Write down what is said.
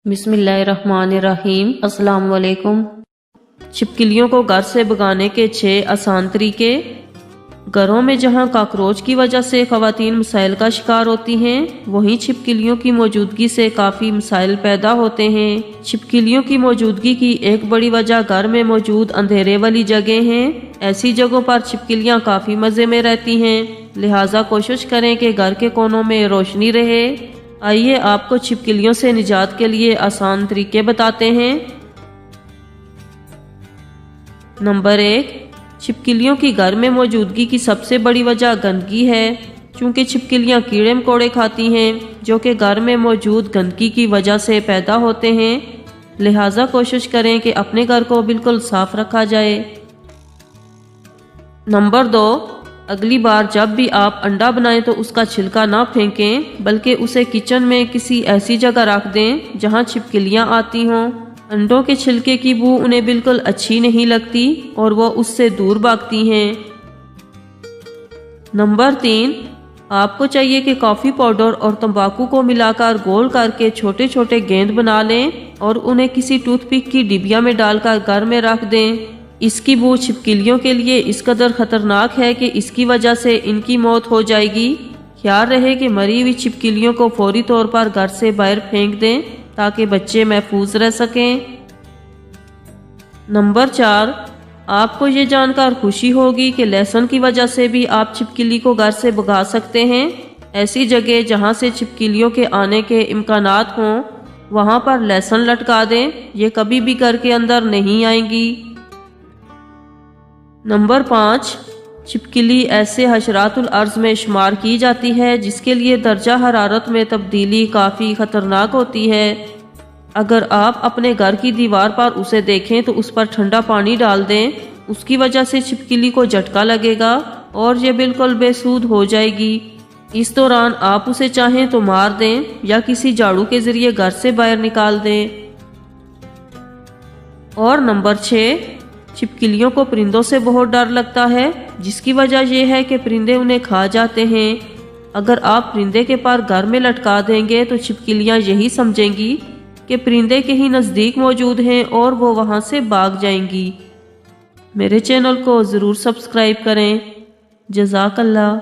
بسم اللہ الرحمن الرحیم۔ السلام علیکم۔ چھپکلیوں کو گھر سے بھگانے کے 6 آسان طریقے۔ گھروں میں جہاں کاکروچ کی وجہ سے خواتین مسائل کا شکار ہوتی ہیں، وہیں چھپکلیوں کی موجودگی سے کافی مسائل پیدا ہوتے ہیں۔ چھپکلیوں کی موجودگی کی ایک بڑی وجہ گھر میں موجود اندھیرے والی جگہ ہیں۔ ایسی جگہوں پر چھپکلیاں کافی مزے میں رہتی ہیں، لہٰذا کوشش کریں کہ گھر کے کونوں میں روشنی رہے۔ آئیے آپ کو چھپکلیوں سے نجات کے لیے آسان طریقے بتاتے ہیں۔ نمبر 1، چھپکلیوں کی گھر میں موجودگی کی سب سے بڑی وجہ گندگی ہے۔ چونکہ چھپکلیاں کیڑے مکوڑے کھاتی ہیں جو کہ گھر میں موجود گندگی کی وجہ سے پیدا ہوتے ہیں، لہٰذا کوشش کریں کہ اپنے گھر کو بالکل صاف رکھا جائے۔ نمبر 2، اگلی بار جب بھی آپ انڈا بنائیں تو اس کا چھلکا نہ پھینکیں، بلکہ اسے کچن میں کسی ایسی جگہ رکھ دیں جہاں چھپکلیاں آتی ہوں۔ انڈوں کے چھلکے کی بو انہیں بالکل اچھی نہیں لگتی اور وہ اس سے دور بھاگتی ہیں۔ نمبر 3، آپ کو چاہیے کہ کافی پاؤڈر اور تمباکو کو ملا کر گول کر کے چھوٹے چھوٹے گیند بنا لیں اور انہیں کسی ٹوتھ پک کی ڈبیا میں ڈال کر گھر میں رکھ دیں۔ اس کی بو چھپکلیوں کے لیے اس قدر خطرناک ہے کہ اس کی وجہ سے ان کی موت ہو جائے گی۔ خیال رہے کہ مری ہوئی چھپکلیوں کو فوری طور پر گھر سے باہر پھینک دیں تاکہ بچے محفوظ رہ سکیں۔ نمبر 4، آپ کو یہ جان کر خوشی ہوگی کہ لہسن کی وجہ سے بھی آپ چھپکلی کو گھر سے بھگا سکتے ہیں۔ ایسی جگہ جہاں سے چھپکلیوں کے آنے کے امکانات ہوں، وہاں پر لہسن لٹکا دیں، یہ کبھی بھی گھر کے اندر نہیں آئیں گی۔ نمبر 5، چھپکلی ایسے حشرات الارض میں شمار کی جاتی ہے جس کے لیے درجہ حرارت میں تبدیلی کافی خطرناک ہوتی ہے۔ اگر آپ اپنے گھر کی دیوار پر اسے دیکھیں تو اس پر ٹھنڈا پانی ڈال دیں، اس کی وجہ سے چھپکلی کو جھٹکا لگے گا اور یہ بالکل بے سود ہو جائے گی۔ اس دوران آپ اسے چاہیں تو مار دیں یا کسی جھاڑو کے ذریعے گھر سے باہر نکال دیں۔ اور نمبر 6، چھپکلیوں کو پرندوں سے بہت ڈر لگتا ہے، جس کی وجہ یہ ہے کہ پرندے انہیں کھا جاتے ہیں۔ اگر آپ پرندے کے پر گھر میں لٹکا دیں گے تو چھپکلیاں یہی سمجھیں گی کہ پرندے کہیں نزدیک موجود ہیں اور وہ وہاں سے بھاگ جائیں گی۔ میرے چینل کو ضرور سبسکرائب کریں۔ جزاک اللہ۔